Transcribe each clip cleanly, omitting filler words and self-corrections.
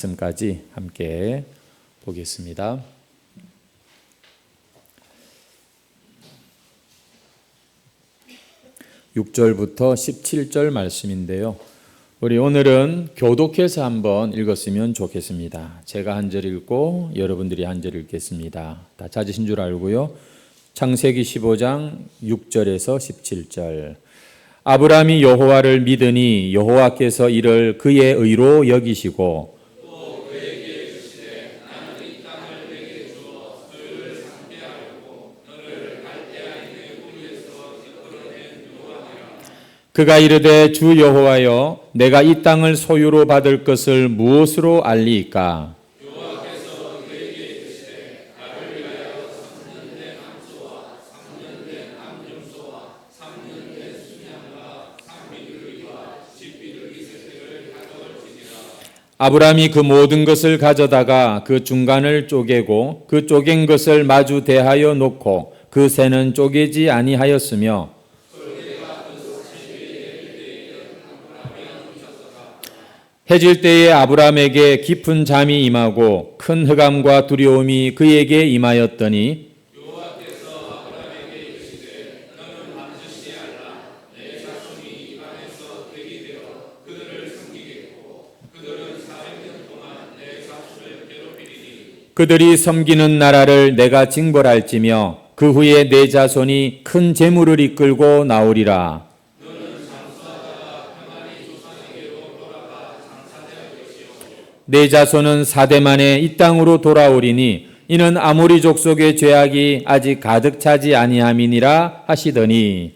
말씀까지 함께 보겠습니다. (6절부터) (17절) 말씀인데요. 우리 오늘은 교독해서 한번 읽었으면 좋겠습니다. 제가 한 절 읽고 여러분들이 한 절 읽겠습니다. 다 찾으신 줄 알고요. 창세기 15장 6절에서 17절. 아브라함이 여호와를 믿으니 여호와께서 이를 그의 의로 여기시고 그가 이르되 주 여호와여 내가 이 땅을 소유로 받을 것을 무엇으로 알리이까? 여호와께서 그에게 이르시되 나를 위하여 3년 된 암소와 3년 된 암염소와 3년 된 순양과 3비둘기와 10비둘기 새끼를 가져올지니라. 아브라함이 그 모든 것을 가져다가 그 중간을 쪼개고 그 쪼갠 것을 마주 대하여 놓고 그 새는 쪼개지 아니하였으며 해질 때에 아브라함에게 깊은 잠이 임하고 큰 흑암과 두려움이 그에게 임하였더니 여호와께서 아브라함에게 이르시되 너는 반드시 알라 내 자손이 입안에서 객이 되어 그들을 섬기겠고 그들은 400년 동안 내 자손을 괴롭히리니 그들이 섬기는 나라를 내가 징벌할지며 그 후에 내 자손이 큰 재물을 이끌고 나오리라. 내 자손은 4대 만에 이 땅으로 돌아오리니 이는 아모리 족속의 죄악이 아직 가득 차지 아니함이니라 하시더니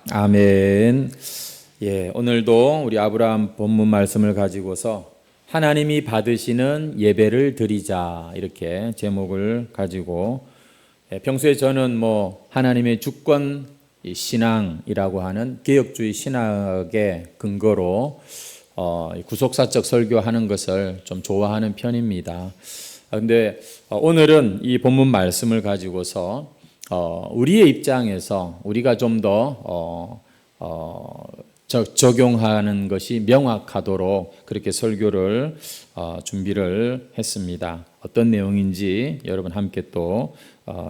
아멘. 예, 오늘도 우리 아브라함 본문 말씀을 가지고서 하나님이 받으시는 예배를 드리자 이렇게 제목을 가지고 평소에 저는 하나님의 주권 신앙이라고 하는 개혁주의 신학의 근거로 구속사적 설교하는 것을 좀 좋아하는 편입니다. 그런데 오늘은 이 본문 말씀을 가지고서 우리의 입장에서 우리가 좀 더 적용하는 것이 명확하도록 그렇게 설교를 준비를 했습니다. 어떤 내용인지 여러분 함께 또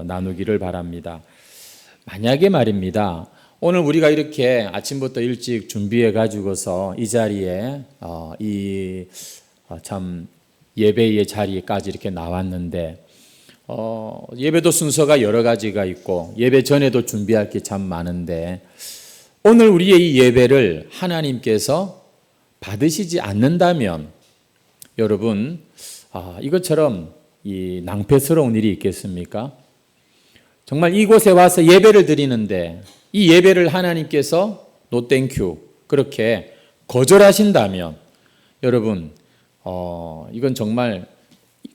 나누기를 바랍니다. 만약에 말입니다. 오늘 우리가 이렇게 아침부터 일찍 준비해 가지고서 이 자리에 참 예배의 자리까지 이렇게 나왔는데 예배도 순서가 여러 가지가 있고 예배 전에도 준비할 게 참 많은데 오늘 우리의 이 예배를 하나님께서 받으시지 않는다면 여러분 이것처럼 이 낭패스러운 일이 있겠습니까? 정말 이곳에 와서 예배를 드리는데 이 예배를 하나님께서 노 땡큐 그렇게 거절하신다면 여러분 이건 정말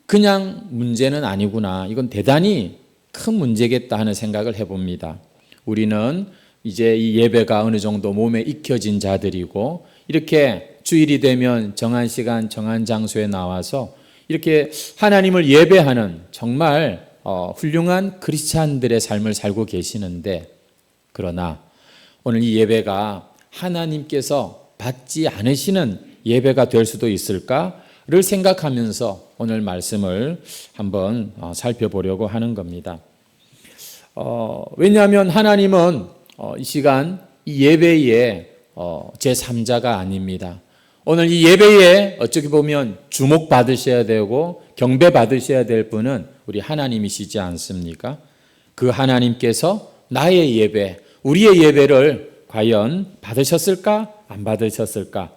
그냥 문제는 아니구나. 이건 대단히 큰 문제겠다 하는 생각을 해봅니다. 우리는 이제 이 예배가 어느 정도 몸에 익혀진 자들이고 이렇게 주일이 되면 정한 시간 정한 장소에 나와서 이렇게 하나님을 예배하는 정말 훌륭한 크리스찬들의 삶을 살고 계시는데 그러나 오늘 이 예배가 하나님께서 받지 않으시는 예배가 될 수도 있을까를 생각하면서 오늘 말씀을 한번 살펴보려고 하는 겁니다. 왜냐하면 하나님은 이 시간 이 예배의 제3자가 아닙니다. 오늘 이 예배에 어떻게 보면 주목받으셔야 되고 경배받으셔야 될 분은 우리 하나님이시지 않습니까? 그 하나님께서 나의 예배, 우리의 예배를 과연 받으셨을까? 안 받으셨을까?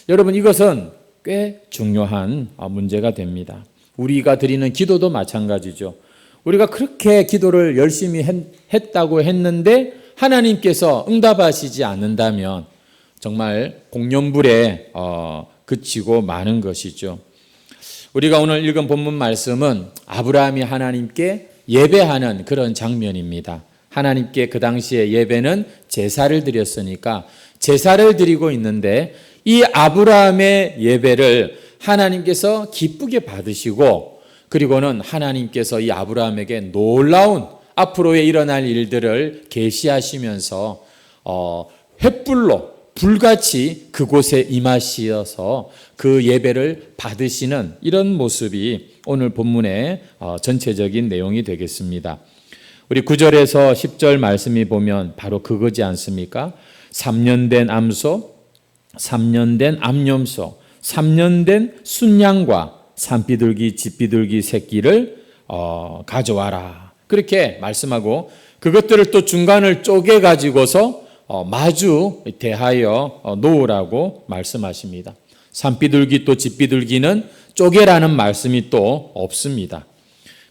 여러분 이것은 꽤 중요한 문제가 됩니다. 우리가 드리는 기도도 마찬가지죠. 우리가 그렇게 기도를 열심히 했다고 했는데 하나님께서 응답하시지 않는다면 정말 공연불에 그치고 마는 것이죠. 우리가 오늘 읽은 본문 말씀은 아브라함이 하나님께 예배하는 그런 장면입니다. 하나님께 그 당시에 예배는 제사를 드렸으니까 제사를 드리고 있는데 이 아브라함의 예배를 하나님께서 기쁘게 받으시고 그리고는 하나님께서 이 아브라함에게 놀라운 앞으로의 일어날 일들을 계시하시면서 횃불로 불같이 그곳에 임하시어서 그 예배를 받으시는 이런 모습이 오늘 본문의 전체적인 내용이 되겠습니다. 우리 9절에서 10절 말씀이 보면 바로 그거지 않습니까? 3년 된 암소, 3년 된 암염소, 3년 된 순양과 산비둘기, 집비둘기 새끼를 가져와라. 그렇게 말씀하고 그것들을 또 중간을 쪼개 가지고서 마주 대하여 놓으라고 말씀하십니다. 산비둘기 또 집비둘기는 쪼개라는 말씀이 또 없습니다.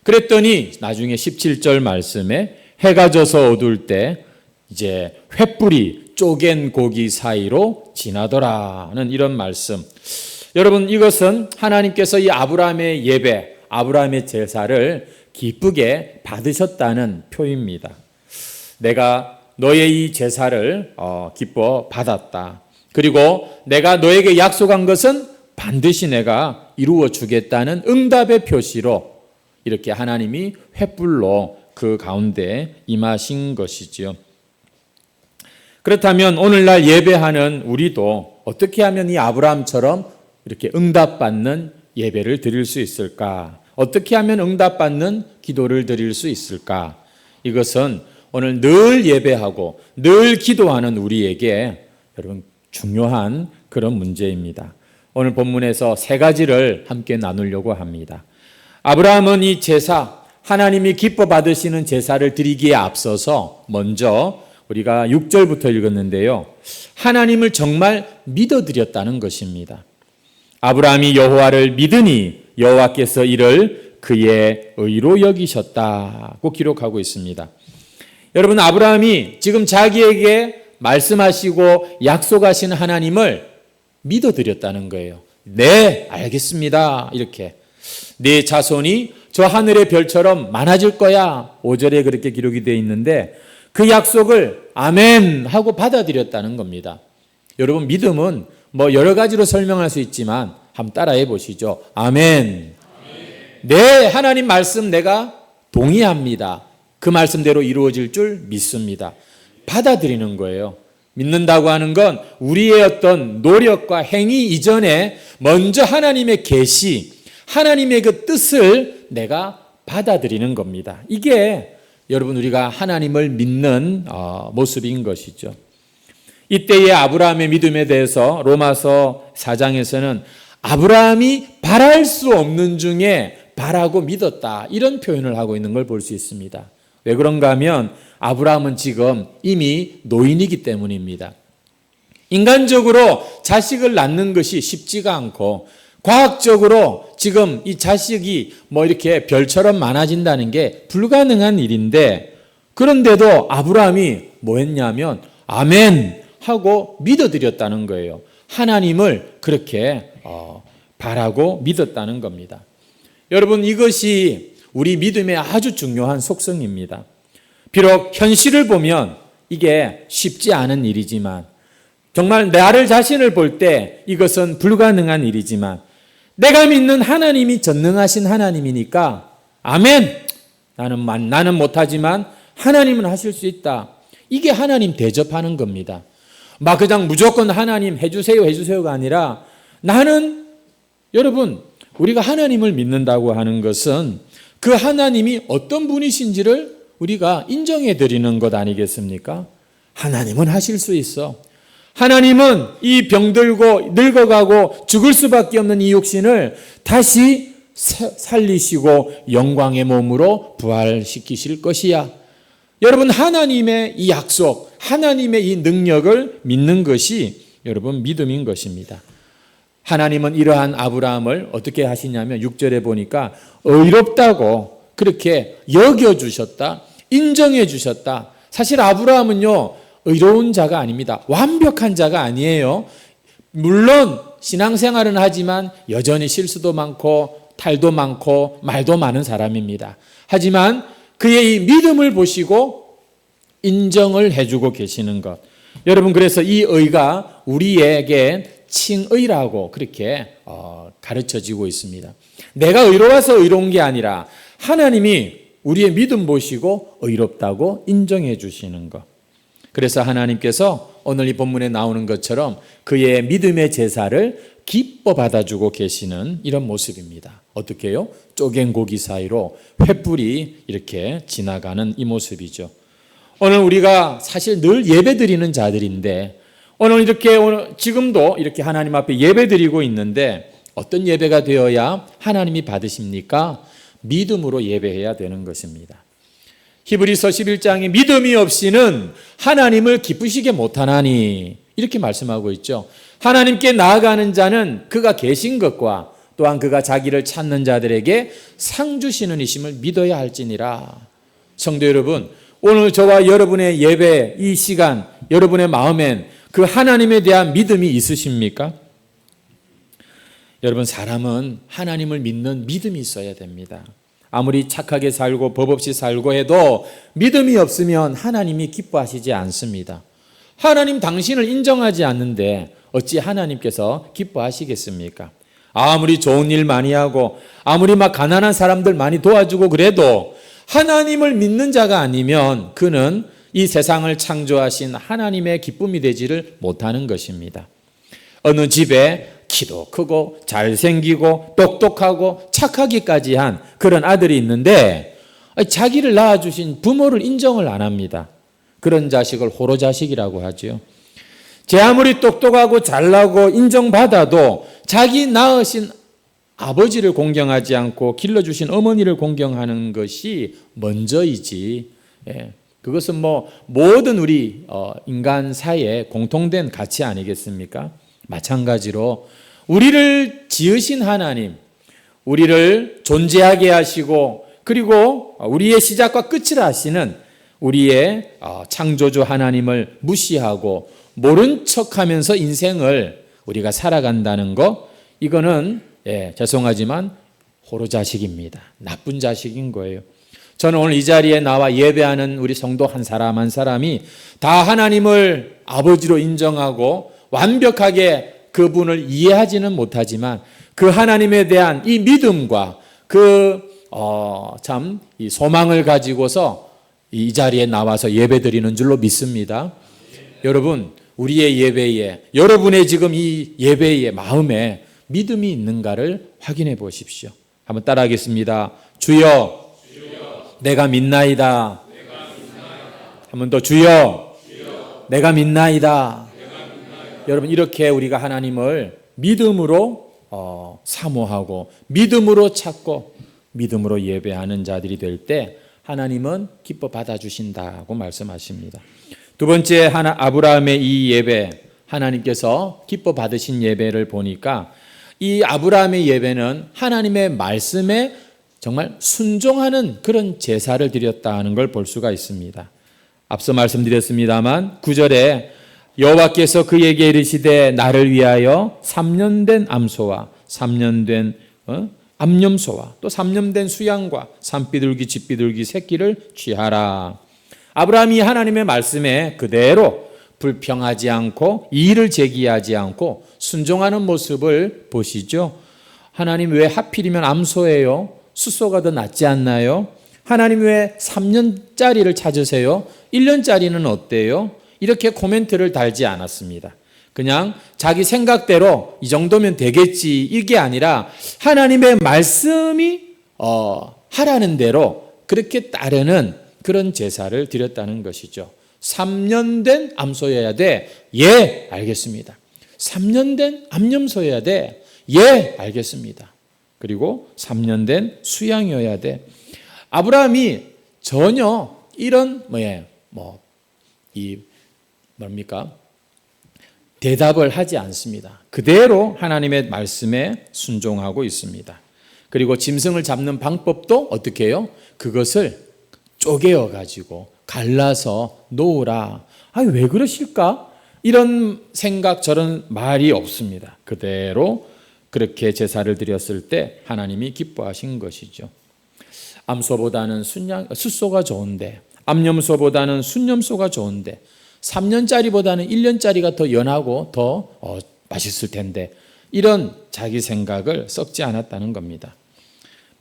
그랬더니 나중에 17절 말씀에 해가 져서 어두울 때 이제 횃불이 쪼갠 고기 사이로 지나더라는 이런 말씀. 여러분, 이것은 하나님께서 이 아브라함의 예배, 아브라함의 제사를 기쁘게 받으셨다는 표입니다. 내가 너의 이 제사를 기뻐 받았다. 그리고 내가 너에게 약속한 것은 반드시 내가 이루어 주겠다는 응답의 표시로 이렇게 하나님이 횃불로 그 가운데 임하신 것이지요. 그렇다면 오늘날 예배하는 우리도 어떻게 하면 이 아브라함처럼 이렇게 응답받는 예배를 드릴 수 있을까? 어떻게 하면 응답받는 기도를 드릴 수 있을까? 이것은 오늘 늘 예배하고 늘 기도하는 우리에게 여러분 중요한 그런 문제입니다. 오늘 본문에서 세 가지를 함께 나누려고 합니다. 아브라함은 이 제사, 하나님이 기뻐 받으시는 제사를 드리기에 앞서서 먼저 우리가 6절부터 읽었는데요. 하나님을 정말 믿어드렸다는 것입니다. 아브라함이 여호와를 믿으니 여호와께서 이를 그의 의로 여기셨다고 기록하고 있습니다. 여러분, 아브라함이 지금 자기에게 말씀하시고 약속하신 하나님을 믿어드렸다는 거예요. 네, 알겠습니다. 이렇게. 네 자손이 저 하늘의 별처럼 많아질 거야. 5절에 그렇게 기록이 되어 있는데 그 약속을 아멘 하고 받아들였다는 겁니다. 여러분, 믿음은 뭐 여러 가지로 설명할 수 있지만 한번 따라해 보시죠. 아멘. 네, 하나님 말씀 내가 동의합니다. 그 말씀대로 이루어질 줄 믿습니다. 받아들이는 거예요. 믿는다고 하는 건 우리의 어떤 노력과 행위 이전에 먼저 하나님의 계시, 하나님의 그 뜻을 내가 받아들이는 겁니다. 이게 여러분 우리가 하나님을 믿는 모습인 것이죠. 이때의 아브라함의 믿음에 대해서 로마서 4장에서는 아브라함이 바랄 수 없는 중에 바라고 믿었다, 이런 표현을 하고 있는 걸 볼 수 있습니다. 왜 그런가 하면 아브라함은 지금 이미 노인이기 때문입니다. 인간적으로 자식을 낳는 것이 쉽지가 않고 과학적으로 지금 이 자식이 뭐 이렇게 별처럼 많아진다는 게 불가능한 일인데, 그런데도 아브라함이 뭐 했냐면 아멘 하고 믿어드렸다는 거예요. 하나님을 그렇게 바라고 믿었다는 겁니다. 여러분, 이것이 우리 믿음의 아주 중요한 속성입니다. 비록 현실을 보면 이게 쉽지 않은 일이지만, 정말 나를 자신을 볼 때 이것은 불가능한 일이지만, 내가 믿는 하나님이 전능하신 하나님이니까 아멘, 나는 못하지만 하나님은 하실 수 있다. 이게 하나님 대접하는 겁니다. 막 그냥 무조건 하나님 해주세요가 아니라, 나는 여러분 우리가 하나님을 믿는다고 하는 것은 그 하나님이 어떤 분이신지를 우리가 인정해 드리는 것 아니겠습니까? 하나님은 하실 수 있어. 하나님은 이 병들고 늙어가고 죽을 수밖에 없는 이 육신을 다시 살리시고 영광의 몸으로 부활시키실 것이야. 여러분, 하나님의 이 약속, 하나님의 이 능력을 믿는 것이 여러분 믿음인 것입니다. 하나님은 이러한 아브라함을 어떻게 하시냐면 6절에 보니까 의롭다고 그렇게 여겨주셨다, 인정해 주셨다. 사실 아브라함은요, 의로운 자가 아닙니다. 완벽한 자가 아니에요. 물론 신앙생활은 하지만 여전히 실수도 많고 탈도 많고 말도 많은 사람입니다. 하지만 그의 이 믿음을 보시고 인정을 해주고 계시는 것. 여러분, 그래서 이 의가 우리에게 칭의라고 그렇게 가르쳐지고 있습니다. 내가 의로워서 의로운 게 아니라 하나님이 우리의 믿음 보시고 의롭다고 인정해 주시는 것. 그래서 하나님께서 오늘 이 본문에 나오는 것처럼 그의 믿음의 제사를 기뻐 받아주고 계시는 이런 모습입니다. 어떻게 해요? 쪼갠 고기 사이로 횃불이 이렇게 지나가는 이 모습이죠. 오늘 우리가 사실 늘 예배드리는 자들인데 오늘 지금도 이렇게 하나님 앞에 예배드리고 있는데 어떤 예배가 되어야 하나님이 받으십니까? 믿음으로 예배해야 되는 것입니다. 히브리서 11장에 믿음이 없이는 하나님을 기쁘시게 못하나니 이렇게 말씀하고 있죠. 하나님께 나아가는 자는 그가 계신 것과 또한 그가 자기를 찾는 자들에게 상 주시는 이심을 믿어야 할지니라. 성도 여러분, 오늘 저와 여러분의 예배 이 시간 여러분의 마음엔 그 하나님에 대한 믿음이 있으십니까? 여러분, 사람은 하나님을 믿는 믿음이 있어야 됩니다. 아무리 착하게 살고 법 없이 살고 해도 믿음이 없으면 하나님이 기뻐하시지 않습니다. 하나님 당신을 인정하지 않는데 어찌 하나님께서 기뻐하시겠습니까? 아무리 좋은 일 많이 하고 아무리 막 가난한 사람들 많이 도와주고 그래도 하나님을 믿는 자가 아니면 그는 이 세상을 창조하신 하나님의 기쁨이 되지를 못하는 것입니다. 어느 집에 키도 크고 잘생기고 똑똑하고 착하기까지 한 그런 아들이 있는데 자기를 낳아주신 부모를 인정을 안 합니다. 그런 자식을 호로자식이라고 하죠. 제 아무리 똑똑하고 잘나고 인정받아도 자기 낳으신 아버지를 공경하지 않고 길러주신 어머니를 공경하는 것이 먼저이지. 그것은 모든 우리 인간 사이에 공통된 가치 아니겠습니까? 마찬가지로 우리를 지으신 하나님, 우리를 존재하게 하시고 그리고 우리의 시작과 끝을 아시는 우리의 창조주 하나님을 무시하고 모른 척하면서 인생을 우리가 살아간다는 것, 이거는 죄송하지만 호로자식입니다. 나쁜 자식인 거예요. 저는 오늘 이 자리에 나와 예배하는 우리 성도 한 사람 한 사람이 다 하나님을 아버지로 인정하고 완벽하게 그분을 이해하지는 못하지만 그 하나님에 대한 이 믿음과 이 소망을 가지고서 이 자리에 나와서 예배드리는 줄로 믿습니다. 여러분, 우리의 예배에, 여러분의 지금 이 예배의 마음에 믿음이 있는가를 확인해 보십시오. 한번 따라하겠습니다. 주여, 내가 믿나이다. 한 번 더 주여, 내가 믿나이다. 여러분, 이렇게 우리가 하나님을 믿음으로 사모하고 믿음으로 찾고 믿음으로 예배하는 자들이 될 때 하나님은 기뻐 받아주신다고 말씀하십니다. 두 번째, 아브라함의 이 예배, 하나님께서 기뻐 받으신 예배를 보니까 이 아브라함의 예배는 하나님의 말씀에 정말 순종하는 그런 제사를 드렸다는 걸 볼 수가 있습니다. 앞서 말씀드렸습니다만 9절에 여호와께서 그에게 이르시되 나를 위하여 3년 된 암소와 3년 된 암염소와 또 3년 된 수양과 산비둘기 집비둘기 새끼를 취하라. 아브라함이 하나님의 말씀에 그대로 불평하지 않고 이의를 제기하지 않고 순종하는 모습을 보시죠. 하나님, 왜 하필이면 암소예요? 숫소가 더 낫지 않나요? 하나님, 왜 3년짜리를 찾으세요? 1년짜리는 어때요? 이렇게 코멘트를 달지 않았습니다. 그냥 자기 생각대로 이 정도면 되겠지, 이게 아니라 하나님의 말씀이 하라는 대로 그렇게 따르는 그런 제사를 드렸다는 것이죠. 3년 된 암소여야 돼. 예, 알겠습니다. 3년 된 암염소여야 돼. 예, 알겠습니다. 그리고 3년 된 수양이어야 돼. 아브라함이 전혀 이런 대답을 하지 않습니다. 그대로 하나님의 말씀에 순종하고 있습니다. 그리고 짐승을 잡는 방법도 어떻게 해요? 그것을 쪼개어 가지고 갈라서 놓으라. 왜 그러실까? 이런 생각, 저런 말이 없습니다. 그대로 그렇게 제사를 드렸을 때 하나님이 기뻐하신 것이죠. 암소보다는 숫소가 좋은데, 암염소보다는 순염소가 좋은데, 3년짜리보다는 1년짜리가 더 연하고 더 맛있을 텐데, 이런 자기 생각을 썩지 않았다는 겁니다.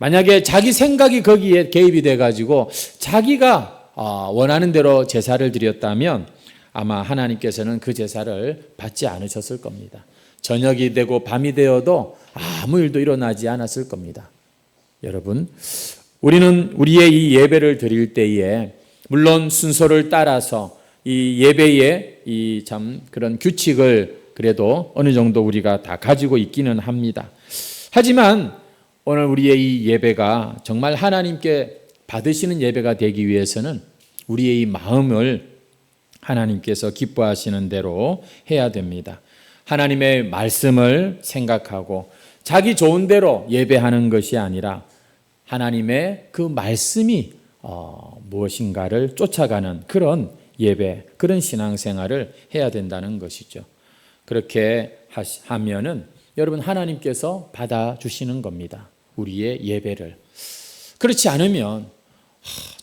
만약에 자기 생각이 거기에 개입이 돼가지고 자기가 원하는 대로 제사를 드렸다면 아마 하나님께서는 그 제사를 받지 않으셨을 겁니다. 저녁이 되고 밤이 되어도 아무 일도 일어나지 않았을 겁니다. 여러분, 우리는 우리의 이 예배를 드릴 때에 물론 순서를 따라서 이 예배의 이 참 그런 규칙을 그래도 어느 정도 우리가 다 가지고 있기는 합니다. 하지만 오늘 우리의 이 예배가 정말 하나님께 받으시는 예배가 되기 위해서는 우리의 이 마음을 하나님께서 기뻐하시는 대로 해야 됩니다. 하나님의 말씀을 생각하고 자기 좋은 대로 예배하는 것이 아니라 하나님의 그 말씀이 무엇인가를 쫓아가는 그런 예배, 그런 신앙생활을 해야 된다는 것이죠. 그렇게 하면은 여러분 하나님께서 받아주시는 겁니다. 우리의 예배를. 그렇지 않으면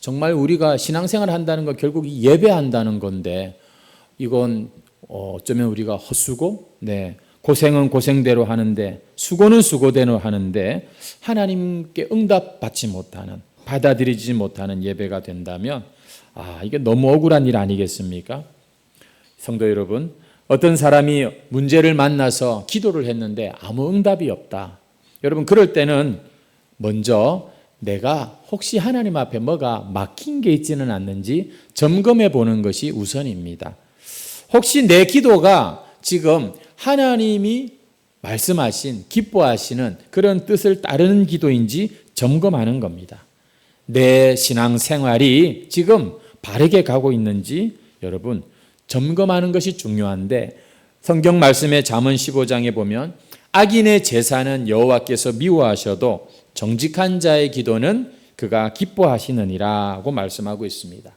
정말 우리가 신앙생활을 한다는 건 결국 예배한다는 건데 이건 어쩌면 우리가 헛수고, 고생은 고생대로 하는데 수고는 수고대로 하는데 하나님께 응답받지 못하는, 받아들이지 못하는 예배가 된다면 이게 너무 억울한 일 아니겠습니까? 성도 여러분, 어떤 사람이 문제를 만나서 기도를 했는데 아무 응답이 없다. 여러분 그럴 때는 먼저 내가 혹시 하나님 앞에 뭐가 막힌 게 있지는 않는지 점검해 보는 것이 우선입니다. 혹시 내 기도가 지금 하나님이 말씀하신 기뻐하시는 그런 뜻을 따르는 기도인지 점검하는 겁니다. 내 신앙생활이 지금 바르게 가고 있는지 여러분 점검하는 것이 중요한데 성경 말씀의 잠언 15장에 보면 악인의 제사는 여호와께서 미워하셔도 정직한 자의 기도는 그가 기뻐하시느니라고 말씀하고 있습니다.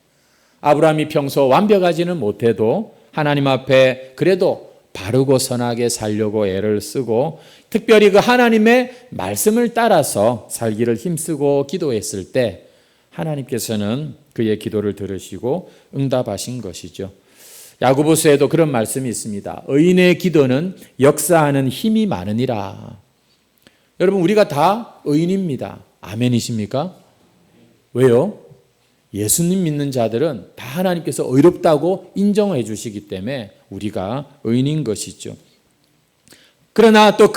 아브라함이 평소 완벽하지는 못해도 하나님 앞에 그래도 바르고 선하게 살려고 애를 쓰고 특별히 그 하나님의 말씀을 따라서 살기를 힘쓰고 기도했을 때 하나님께서는 그의 기도를 들으시고 응답하신 것이죠. 야고보서에도 그런 말씀이 있습니다. 의인의 기도는 역사하는 힘이 많으니라. 여러분 우리가 다 의인입니다. 아멘이십니까? 왜요? 예수님 믿는 자들은 다 하나님께서 의롭다고 인정해 주시기 때문에 우리가 의인인 것이죠. 그러나 또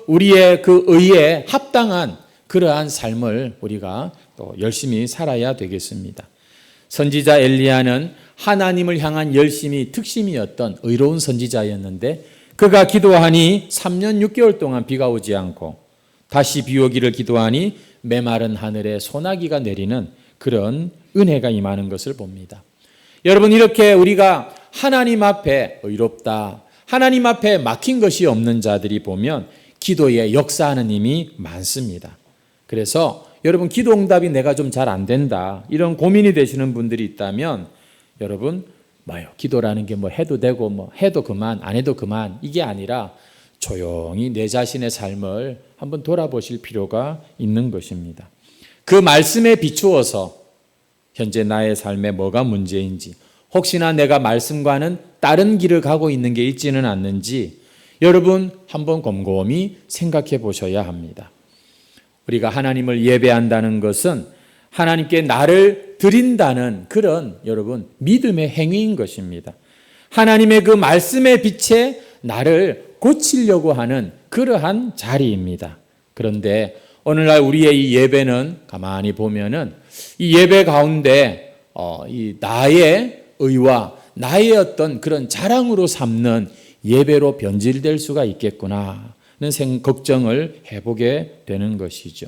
우리의 그 의에 합당한 그러한 삶을 우리가 또 열심히 살아야 되겠습니다. 선지자 엘리야는 하나님을 향한 열심이 특심이었던 의로운 선지자였는데 그가 기도하니 3년 6개월 동안 비가 오지 않고 다시 비 오기를 기도하니 메마른 하늘에 소나기가 내리는 그런 은혜가 임하는 것을 봅니다. 여러분 이렇게 우리가 하나님 앞에 의롭다, 하나님 앞에 막힌 것이 없는 자들이 보면 기도에 역사하는 힘이 많습니다. 그래서 여러분 기도 응답이 내가 좀 잘 안 된다 이런 고민이 되시는 분들이 있다면 여러분 기도라는 게 해도 되고 해도 그만 안 해도 그만 이게 아니라 조용히 내 자신의 삶을 한번 돌아보실 필요가 있는 것입니다. 그 말씀에 비추어서 현재 나의 삶에 뭐가 문제인지 혹시나 내가 말씀과는 다른 길을 가고 있는 게 있지는 않는지 여러분 한번 곰곰이 생각해 보셔야 합니다. 우리가 하나님을 예배한다는 것은 하나님께 나를 드린다는 그런 여러분 믿음의 행위인 것입니다. 하나님의 그 말씀의 빛에 나를 고치려고 하는 그러한 자리입니다. 그런데 오늘날 우리의 이 예배는 가만히 보면은 이 예배 가운데 이 나의 의와 나의 어떤 그런 자랑으로 삼는 예배로 변질될 수가 있겠구나 하는 걱정을 해보게 되는 것이죠.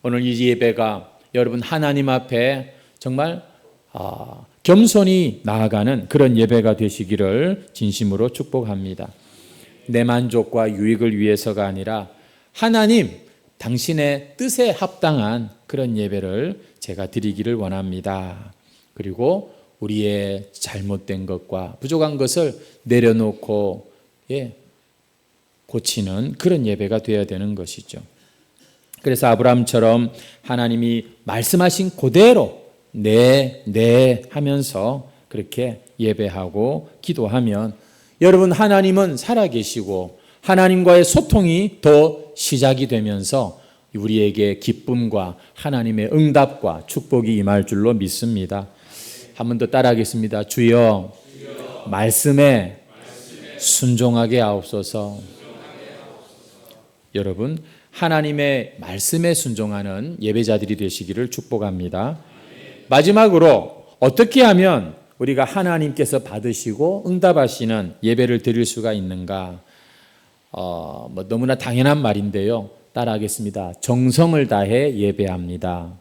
오늘 이 예배가 여러분 하나님 앞에 정말 겸손히 나아가는 그런 예배가 되시기를 진심으로 축복합니다. 내 만족과 유익을 위해서가 아니라 하나님 당신의 뜻에 합당한 그런 예배를 제가 드리기를 원합니다. 그리고 우리의 잘못된 것과 부족한 것을 내려놓고 고치는 그런 예배가 되어야 되는 것이죠. 그래서 아브라함처럼 하나님이 말씀하신 그대로 네 하면서 그렇게 예배하고 기도하면 여러분 하나님은 살아계시고 하나님과의 소통이 더 시작이 되면서 우리에게 기쁨과 하나님의 응답과 축복이 임할 줄로 믿습니다. 한 번 더 따라하겠습니다. 주여, 말씀에 순종하게 하옵소서. 여러분, 하나님의 말씀에 순종하는 예배자들이 되시기를 축복합니다. 마지막으로 어떻게 하면 우리가 하나님께서 받으시고 응답하시는 예배를 드릴 수가 있는가? 너무나 당연한 말인데요. 따라하겠습니다. 정성을 다해 예배합니다.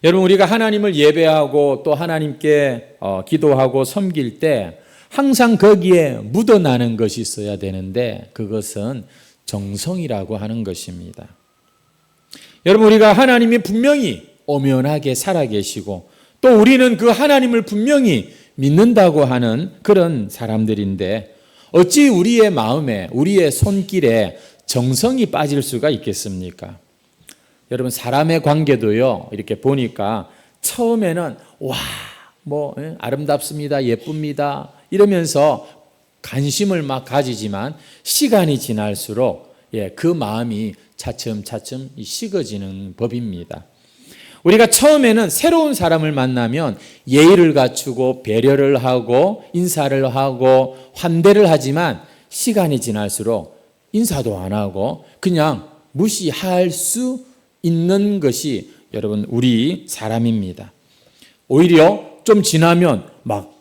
여러분, 우리가 하나님을 예배하고 또 하나님께 기도하고 섬길 때 항상 거기에 묻어나는 것이 있어야 되는데 그것은 정성이라고 하는 것입니다. 여러분, 우리가 하나님이 분명히 엄연하게 살아계시고 또 우리는 그 하나님을 분명히 믿는다고 하는 그런 사람들인데 어찌 우리의 마음에, 우리의 손길에 정성이 빠질 수가 있겠습니까? 여러분, 사람의 관계도요, 이렇게 보니까 처음에는 아름답습니다, 예쁩니다 이러면서 관심을 막 가지지만 시간이 지날수록 그 마음이 차츰차츰 식어지는 법입니다. 우리가 처음에는 새로운 사람을 만나면 예의를 갖추고 배려를 하고 인사를 하고 환대를 하지만 시간이 지날수록 인사도 안 하고 그냥 무시할 수 있는 것이 여러분 우리 사람입니다. 오히려 좀 지나면 막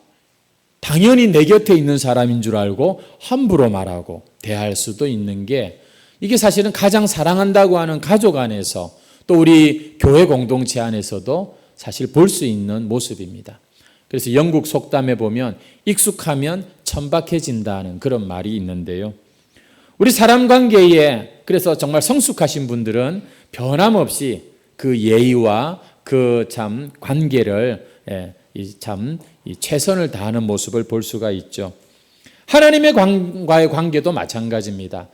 당연히 내 곁에 있는 사람인 줄 알고 함부로 말하고 대할 수도 있는 게 이게 사실은 가장 사랑한다고 하는 가족 안에서 또 우리 교회 공동체 안에서도 사실 볼 수 있는 모습입니다. 그래서 영국 속담에 보면 익숙하면 천박해진다는 그런 말이 있는데요. 우리 사람 관계에 그래서 정말 성숙하신 분들은 변함없이 그 예의와 그 참 관계를 최선을 다하는 모습을 볼 수가 있죠. 하나님과의 관계도 마찬가지입니다.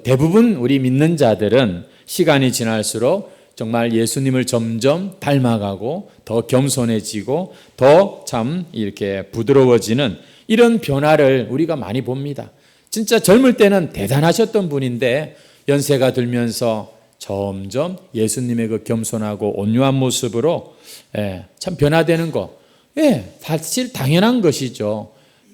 대부분 우리 믿는 자들은 시간이 지날수록 정말 예수님을 점점 닮아가고 더 겸손해지고 더 참 이렇게 부드러워지는 이런 변화를 우리가 많이 봅니다. 진짜 젊을 때는 대단하셨던 분인데 연세가 들면서 점점 예수님의 그 겸손하고 온유한 모습으로 참 변화되는 거, 사실 당연한 것이죠.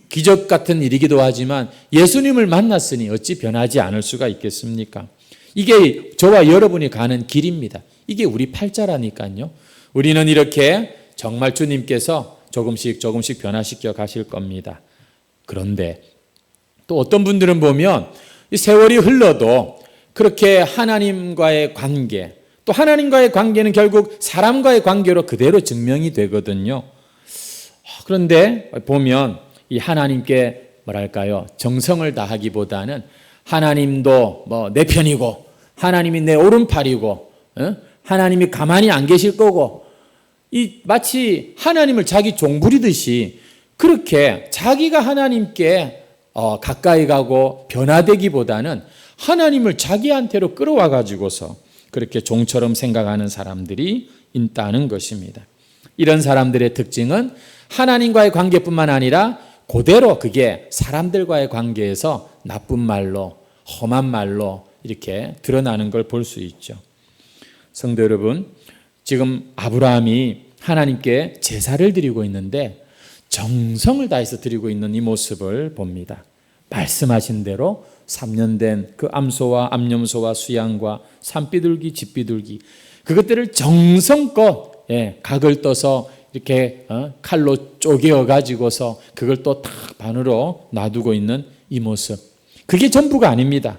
기적 같은 일이기도 하지만 예수님을 만났으니 어찌 변하지 않을 수가 있겠습니까? 이게 저와 여러분이 가는 길입니다. 이게 우리 팔자라니까요. 우리는 이렇게 정말 주님께서 조금씩 변화시켜 가실 겁니다. 그런데 또 어떤 분들은 보면 이 세월이 흘러도 그렇게 하나님과의 관계, 또 하나님과의 관계는 결국 사람과의 관계로 그대로 증명이 되거든요. 그런데 보면 이 하나님께 정성을 다하기보다는 하나님도 내 편이고 하나님이 내 오른팔이고 하나님이 가만히 안 계실 거고 마치 하나님을 자기 종 부리듯이 그렇게 자기가 하나님께 가까이 가고 변화되기보다는 하나님을 자기한테로 끌어와 가지고서 그렇게 종처럼 생각하는 사람들이 있다는 것입니다. 이런 사람들의 특징은 하나님과의 관계뿐만 아니라 그대로 그게 사람들과의 관계에서 나쁜 말로 험한 말로 이렇게 드러나는 걸 볼 수 있죠. 성도 여러분, 지금 아브라함이 하나님께 제사를 드리고 있는데 정성을 다해서 드리고 있는 이 모습을 봅니다. 말씀하신 대로 3년 된 그 암소와 암염소와 수양과 산비둘기, 집비둘기 그것들을 정성껏 각을 떠서 이렇게 칼로 쪼개어 가지고서 그걸 또 탁 반으로 놔두고 있는 이 모습, 그게 전부가 아닙니다.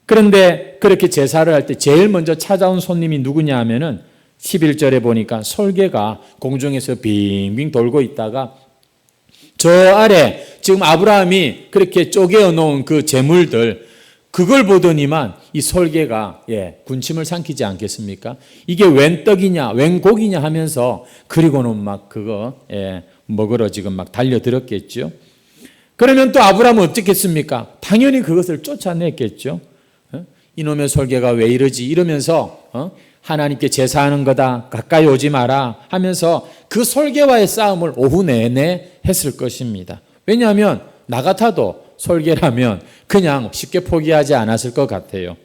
그런데 그렇게 제사를 할 때 제일 먼저 찾아온 손님이 누구냐 하면은 11절에 보니까 솔개가 공중에서 빙빙 돌고 있다가 저 아래 지금 아브라함이 그렇게 쪼개어 놓은 그 재물들 그걸 보더니만 이 솔개가 군침을 삼키지 않겠습니까? 이게 웬 떡이냐 웬 고기냐 하면서 그리고는 막 그거 먹으러 지금 막 달려들었겠죠. 그러면 또 아브라함은 어떻겠습니까? 당연히 그것을 쫓아냈겠죠. 이놈의 솔개가 왜 이러지 이러면서 하나님께 제사하는 거다 가까이 오지 마라 하면서 그 솔개와의 싸움을 오후 내내 했을 것입니다. 왜냐하면 나 같아도 솔개라면 그냥 쉽게 포기하지 않았을 것 같아요.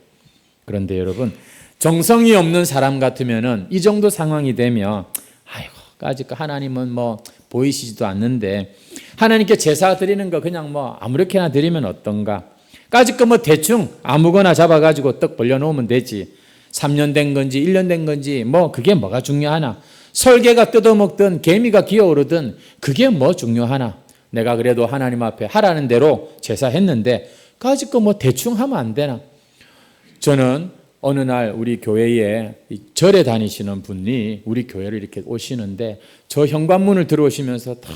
그런데 여러분, 정성이 없는 사람 같으면은 이 정도 상황이 되면 아이고, 아직 하나님은 뭐 보이시지도 않는데 하나님께 제사 드리는 거 그냥 뭐 아무렇게나 드리면 어떤가? 까짓 거 뭐 대충 아무거나 잡아가지고 떡 벌려놓으면 되지. 3년 된 건지 1년 된 건지 뭐 그게 뭐가 중요하나? 설개가 뜯어먹든 개미가 기어오르든 그게 뭐 중요하나? 내가 그래도 하나님 앞에 하라는 대로 제사했는데 까짓 거 뭐 대충 하면 안 되나? 저는 어느 날 우리 교회에 절에 다니시는 분이 우리 교회를 이렇게 오시는데 저 현관문을 들어오시면서 다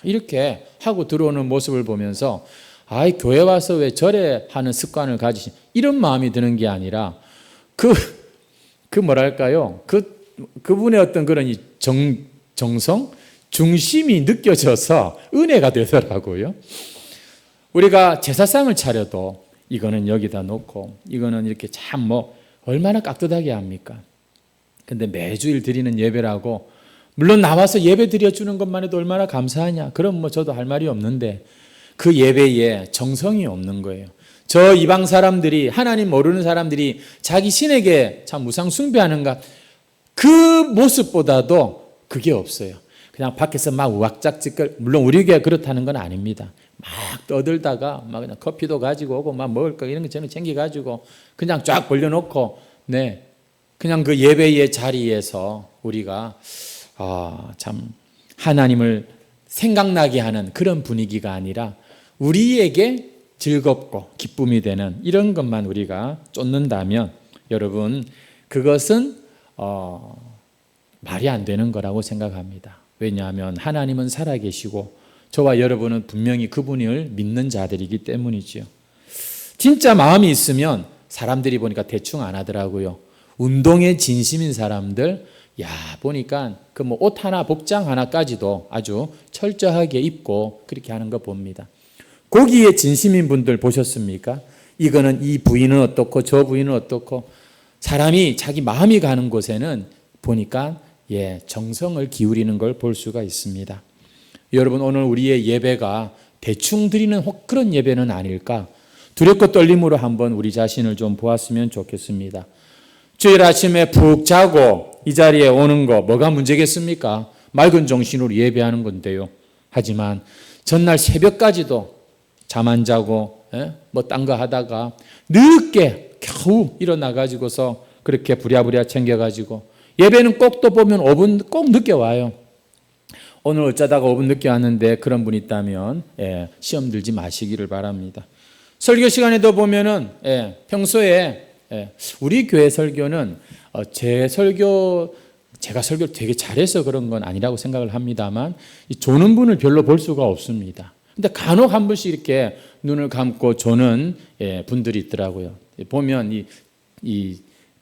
이렇게 하고 들어오는 모습을 보면서 아이, 교회 와서 왜 절에 하는 습관을 가지신 이런 마음이 드는 게 아니라 뭐랄까요? 그분의 어떤 그런 정성, 중심이 느껴져서 은혜가 되더라고요. 우리가 제사상을 차려도 이거는 여기다 놓고 이거는 이렇게 참 뭐 얼마나 깍듯하게 합니까? 근데 매주일 드리는 예배라고 물론 나와서 예배 드려주는 것만 해도 얼마나 감사하냐. 그럼 뭐 저도 할 말이 없는데 그 예배에 정성이 없는 거예요. 저 이방 사람들이 하나님 모르는 사람들이 자기 신에게 참 우상 숭배하는가 그 모습보다도 그게 없어요. 그냥 밖에서 막 우악짝짓걸 물론 우리 교회가 그렇다는 건 아닙니다. 막 떠들다가 막 그냥 커피도 가지고 오고 막 먹을 거 이런 거 저는 챙겨가지고 그냥 쫙 벌려놓고 네 그냥 그 예배의 자리에서 우리가 참 하나님을 생각나게 하는 그런 분위기가 아니라 우리에게 즐겁고 기쁨이 되는 이런 것만 우리가 쫓는다면 여러분 그것은 말이 안 되는 거라고 생각합니다. 왜냐하면 하나님은 살아계시고 저와 여러분은 분명히 그분을 믿는 자들이기 때문이죠. 진짜 마음이 있으면 사람들이 보니까 대충 안 하더라고요. 운동에 진심인 사람들 보니까 그 뭐 옷 하나 복장 하나까지도 아주 철저하게 입고 그렇게 하는 거 봅니다. 고기에 진심인 분들 보셨습니까? 이거는 이 부위는 어떻고 저 부위는 어떻고 사람이 자기 마음이 가는 곳에는 보니까 정성을 기울이는 걸 볼 수가 있습니다. 여러분 오늘 우리의 예배가 대충 드리는 그런 예배는 아닐까? 두렵고 떨림으로 한번 우리 자신을 좀 보았으면 좋겠습니다. 주일 아침에 푹 자고 이 자리에 오는 거 뭐가 문제겠습니까? 맑은 정신으로 예배하는 건데요. 하지만 전날 새벽까지도 잠 안 자고 뭐 딴 거 하다가 늦게 겨우 일어나가지고서 그렇게 부랴부랴 챙겨가지고 예배는 꼭 또 보면 5분 꼭 늦게 와요. 오늘 어쩌다가 5분 늦게 왔는데 그런 분 있다면 시험 들지 마시기를 바랍니다. 설교 시간에도 보면은 평소에 우리 교회 설교는 제가 설교를 되게 잘해서 그런 건 아니라고 생각을 합니다만 조는 분을 별로 볼 수가 없습니다. 근데 간혹 한 번씩 이렇게 눈을 감고 조는 분들이 있더라고요. 보면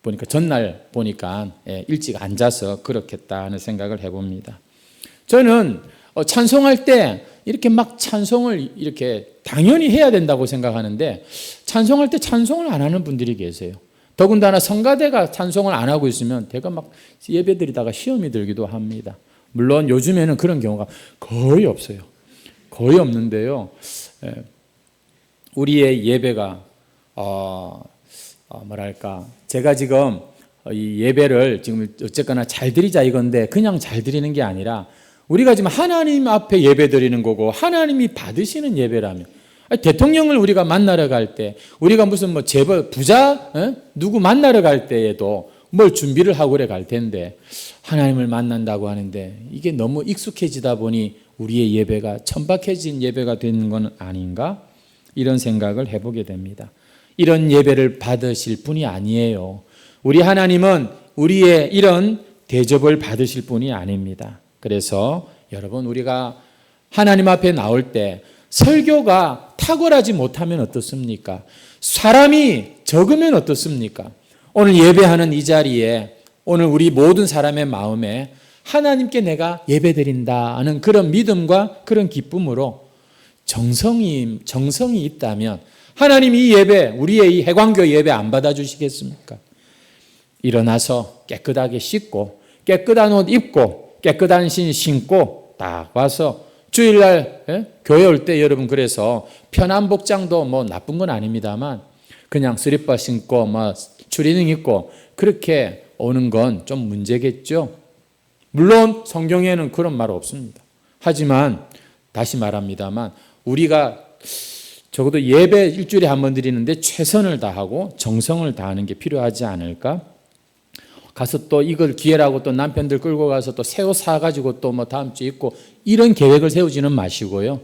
보니까 전날 보니까 일찍 앉아서 그렇겠다 하는 생각을 해봅니다. 저는 찬송할 때 이렇게 막 찬송을 이렇게 당연히 해야 된다고 생각하는데 찬송할 때 찬송을 안 하는 분들이 계세요. 더군다나 성가대가 찬송을 안 하고 있으면 제가 막 예배드리다가 시험이 들기도 합니다. 물론 요즘에는 그런 경우가 거의 없어요. 거의 없는데요. 우리의 예배가 제가 지금 이 예배를 지금 어쨌거나 잘 드리자 이건데 그냥 잘 드리는 게 아니라 우리가 지금 하나님 앞에 예배 드리는 거고 하나님이 받으시는 예배라면 대통령을 우리가 만나러 갈 때 우리가 무슨 뭐 재벌 부자 누구 만나러 갈 때에도 뭘 준비를 하고 그래 갈 텐데 하나님을 만난다고 하는데 이게 너무 익숙해지다 보니 우리의 예배가 천박해진 예배가 되는 건 아닌가 이런 생각을 해보게 됩니다. 이런 예배를 받으실 분이 아니에요. 우리 하나님은 우리의 이런 대접을 받으실 분이 아닙니다. 그래서 여러분 우리가 하나님 앞에 나올 때 설교가 탁월하지 못하면 어떻습니까? 사람이 적으면 어떻습니까? 오늘 예배하는 이 자리에 오늘 우리 모든 사람의 마음에 하나님께 내가 예배드린다 하는 그런 믿음과 그런 기쁨으로 정성이 있다면 하나님 이 예배 우리의 이 해광교 예배 안 받아주시겠습니까? 일어나서 깨끗하게 씻고 깨끗한 옷 입고 깨끗한 신 신고 딱 와서 주일날 교회 올 때 여러분 그래서 편한 복장도 뭐 나쁜 건 아닙니다만 그냥 슬리퍼 신고 뭐 추리닝 입고 그렇게 오는 건 좀 문제겠죠. 물론 성경에는 그런 말 없습니다. 하지만 다시 말합니다만 우리가 적어도 예배 일주일에 한 번 드리는데 최선을 다하고 정성을 다하는 게 필요하지 않을까? 가서 또 이걸 기회라고 또 남편들 끌고 가서 또 새 옷 사가지고 또 뭐 다음 주에 입고 이런 계획을 세우지는 마시고요.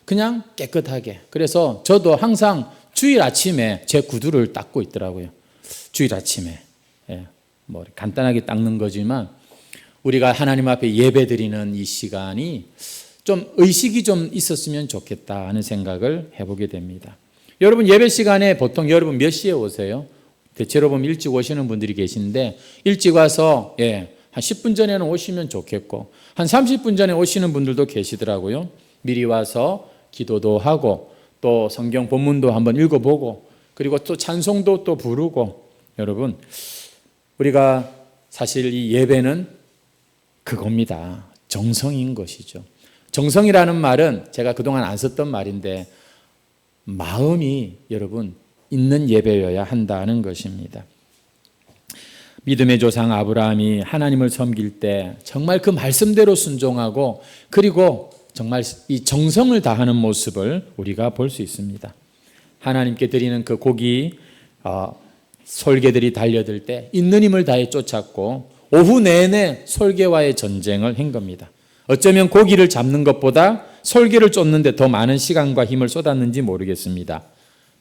그냥 깨끗하게. 그래서 저도 항상 주일 아침에 제 구두를 닦고 있더라고요. 주일 아침에. 예, 뭐 간단하게 닦는 거지만 우리가 하나님 앞에 예배 드리는 이 시간이 좀 의식이 좀 있었으면 좋겠다 하는 생각을 해보게 됩니다. 여러분 예배 시간에 보통 여러분 몇 시에 오세요? 대체로 보면 일찍 오시는 분들이 계신데 일찍 와서 한 10분 전에는 오시면 좋겠고 한 30분 전에 오시는 분들도 계시더라고요. 미리 와서 기도도 하고 또 성경 본문도 한번 읽어보고 그리고 또 찬송도 또 부르고 여러분 우리가 사실 이 예배는 그겁니다. 정성인 것이죠. 정성이라는 말은 제가 그동안 안 썼던 말인데 마음이 여러분 있는 예배여야 한다는 것입니다. 믿음의 조상 아브라함이 하나님을 섬길 때 정말 그 말씀대로 순종하고 그리고 정말 이 정성을 다하는 모습을 우리가 볼 수 있습니다. 하나님께 드리는 그 고기 솔개들이 달려들 때 있는 힘을 다해 쫓았고 오후 내내 솔개와의 전쟁을 한 겁니다. 어쩌면 고기를 잡는 것보다 솔개를 쫓는 데 더 많은 시간과 힘을 쏟았는지 모르겠습니다.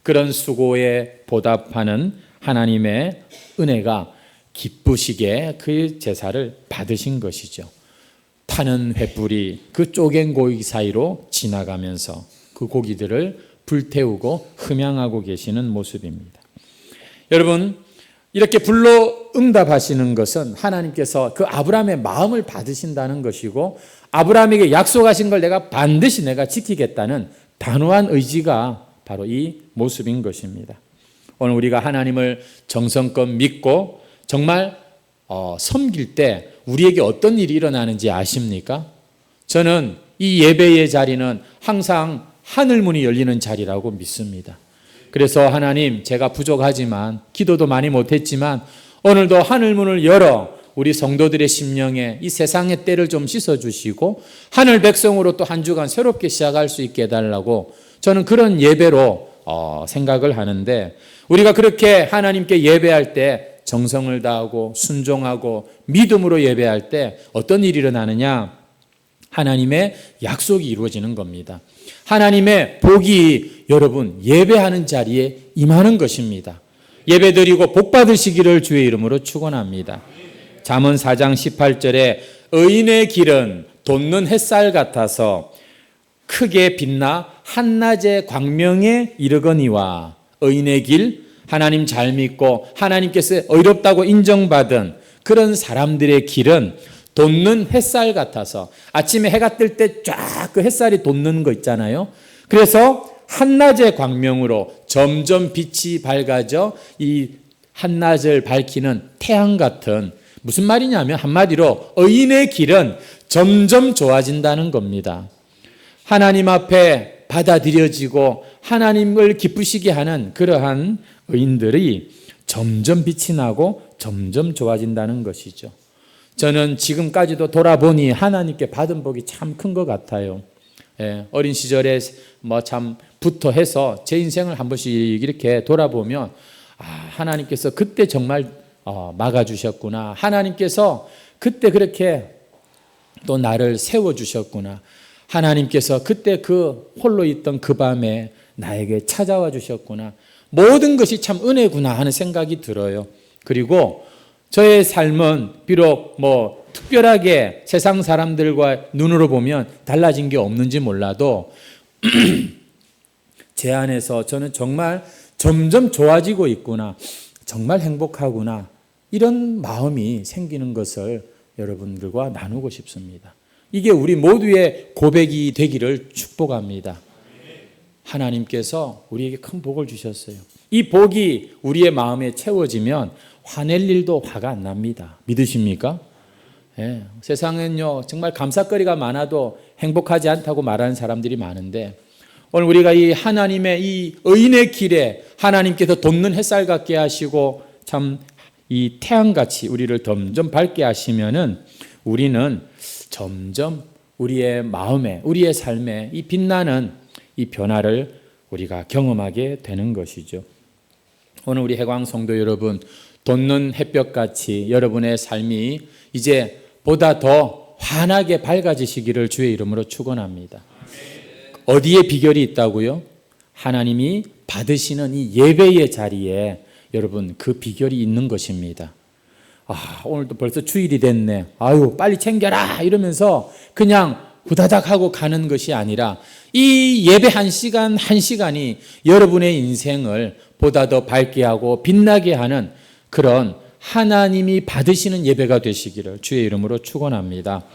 그런 수고에 보답하는 하나님의 은혜가 기쁘시게 그 제사를 받으신 것이죠. 타는 횃불이 그 쪼갠 고기 사이로 지나가면서 그 고기들을 불태우고 흠양하고 계시는 모습입니다. 여러분 이렇게 불로 응답하시는 것은 하나님께서 그 아브라함의 마음을 받으신다는 것이고 아브라함에게 약속하신 걸 반드시 내가 지키겠다는 단호한 의지가 바로 이 모습인 것입니다. 오늘 우리가 하나님을 정성껏 믿고 정말 섬길 때 우리에게 어떤 일이 일어나는지 아십니까? 저는 이 예배의 자리는 항상 하늘문이 열리는 자리라고 믿습니다. 그래서 하나님 제가 부족하지만 기도도 많이 못했지만 오늘도 하늘문을 열어 우리 성도들의 심령에 이 세상의 때를 좀 씻어주시고 하늘 백성으로 또 한 주간 새롭게 시작할 수 있게 해달라고 저는 그런 예배로 생각을 하는데 우리가 그렇게 하나님께 예배할 때 정성을 다하고 순종하고 믿음으로 예배할 때 어떤 일이 일어나느냐? 하나님의 약속이 이루어지는 겁니다. 하나님의 복이 여러분 예배하는 자리에 임하는 것입니다. 예배드리고 복 받으시기를 주의 이름으로 축원합니다. 잠언 4장 18절에 의인의 길은 돋는 햇살 같아서 크게 빛나 한낮의 광명에 이르거니와 의인의 길 하나님 잘 믿고 하나님께서 의롭다고 인정받은 그런 사람들의 길은 돋는 햇살 같아서 아침에 해가 뜰 때 쫙 그 햇살이 돋는 거 있잖아요. 그래서 한낮의 광명으로 점점 빛이 밝아져 이 한낮을 밝히는 태양 같은 무슨 말이냐면 한마디로 의인의 길은 점점 좋아진다는 겁니다. 하나님 앞에 받아들여지고 하나님을 기쁘시게 하는 그러한 의인들이 점점 빛이 나고 점점 좋아진다는 것이죠. 저는 지금까지도 돌아보니 하나님께 받은 복이 참 큰 것 같아요. 어린 시절에 참 부터 해서 제 인생을 한 번씩 이렇게 돌아보면 하나님께서 그때 정말 막아주셨구나. 하나님께서 그때 그렇게 또 나를 세워주셨구나. 하나님께서 그때 그 홀로 있던 그 밤에 나에게 찾아와 주셨구나. 모든 것이 참 은혜구나 하는 생각이 들어요. 그리고 저의 삶은 비록 특별하게 세상 사람들과 눈으로 보면 달라진 게 없는지 몰라도 제 안에서 저는 정말 점점 좋아지고 있구나. 정말 행복하구나. 이런 마음이 생기는 것을 여러분들과 나누고 싶습니다. 이게 우리 모두의 고백이 되기를 축복합니다. 하나님께서 우리에게 큰 복을 주셨어요. 이 복이 우리의 마음에 채워지면 화낼 일도 화가 안 납니다. 믿으십니까? 세상은요 정말 감사거리가 많아도 행복하지 않다고 말하는 사람들이 많은데 오늘 우리가 이 하나님의 이 의인의 길에 하나님께서 돋는 햇살 같게 하시고 참 이 태양같이 우리를 점점 밝게 하시면은 우리는 점점 우리의 마음에, 우리의 삶에 이 빛나는 이 변화를 우리가 경험하게 되는 것이죠. 오늘 우리 해광 성도 여러분, 돋는 햇볕같이 여러분의 삶이 이제 보다 더 환하게 밝아지시기를 주의 이름으로 축원합니다. 어디에 비결이 있다고요? 하나님이 받으시는 이 예배의 자리에 여러분 그 비결이 있는 것입니다. 오늘도 벌써 주일이 됐네. 아유, 빨리 챙겨라 이러면서 그냥 후다닥 하고 가는 것이 아니라 이 예배 한 시간 한 시간이 여러분의 인생을 보다 더 밝게 하고 빛나게 하는 그런 하나님이 받으시는 예배가 되시기를 주의 이름으로 축원합니다.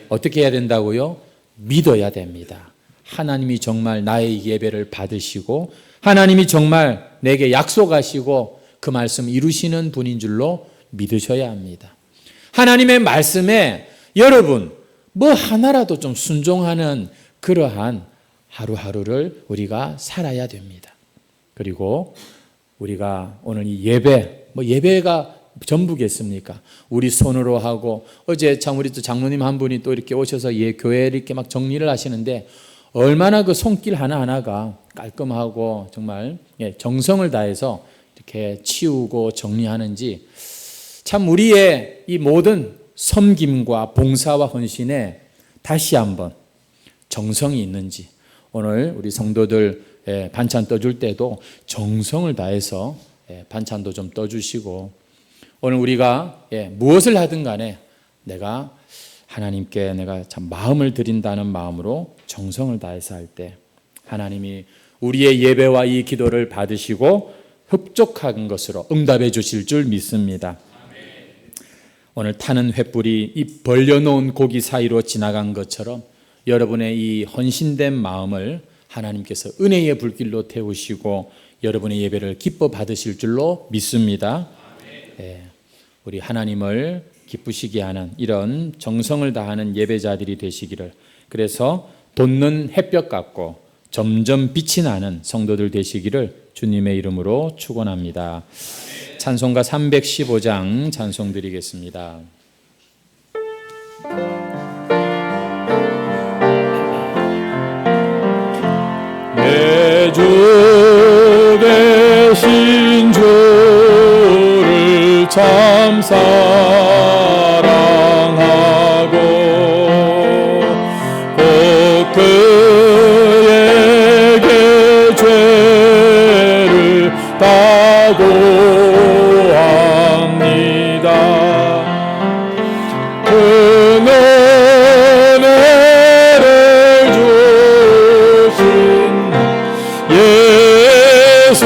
어떻게 해야 된다고요? 믿어야 됩니다. 하나님이 정말 나의 예배를 받으시고 하나님이 정말 내게 약속하시고 그 말씀 이루시는 분인 줄로 믿으셔야 합니다. 하나님의 말씀에 여러분 뭐 하나라도 좀 순종하는 그러한 하루하루를 우리가 살아야 됩니다. 그리고 우리가 오늘 이 예배, 예배가 전부겠습니까? 우리 손으로 하고 어제 참 우리 또 장로님 한 분이 또 이렇게 오셔서 교회를 이렇게 막 정리를 하시는데 얼마나 그 손길 하나하나가 깔끔하고 정말 정성을 다해서 이렇게 치우고 정리하는지 참 우리의 이 모든 섬김과 봉사와 헌신에 다시 한번 정성이 있는지 오늘 우리 성도들 반찬 떠줄 때도 정성을 다해서 반찬도 좀 떠주시고 오늘 우리가 무엇을 하든 간에 내가 하나님께 내가 참 마음을 드린다는 마음으로 정성을 다해서 할 때 하나님이 우리의 예배와 이 기도를 받으시고 흡족한 것으로 응답해 주실 줄 믿습니다. 오늘 타는 횃불이 이 벌려놓은 고기 사이로 지나간 것처럼 여러분의 이 헌신된 마음을 하나님께서 은혜의 불길로 태우시고 여러분의 예배를 기뻐 받으실 줄로 믿습니다. 우리 하나님을 기쁘시게 하는 이런 정성을 다하는 예배자들이 되시기를, 그래서 돋는 햇볕 같고 점점 빛이 나는 성도들 되시기를 주님의 이름으로 축원합니다. 찬송가 315장 찬송 드리겠습니다. 내 주 되신 주를 참 사랑하고 곧 그에게 죄를 다고합니다. 그 은혜를 주신 예수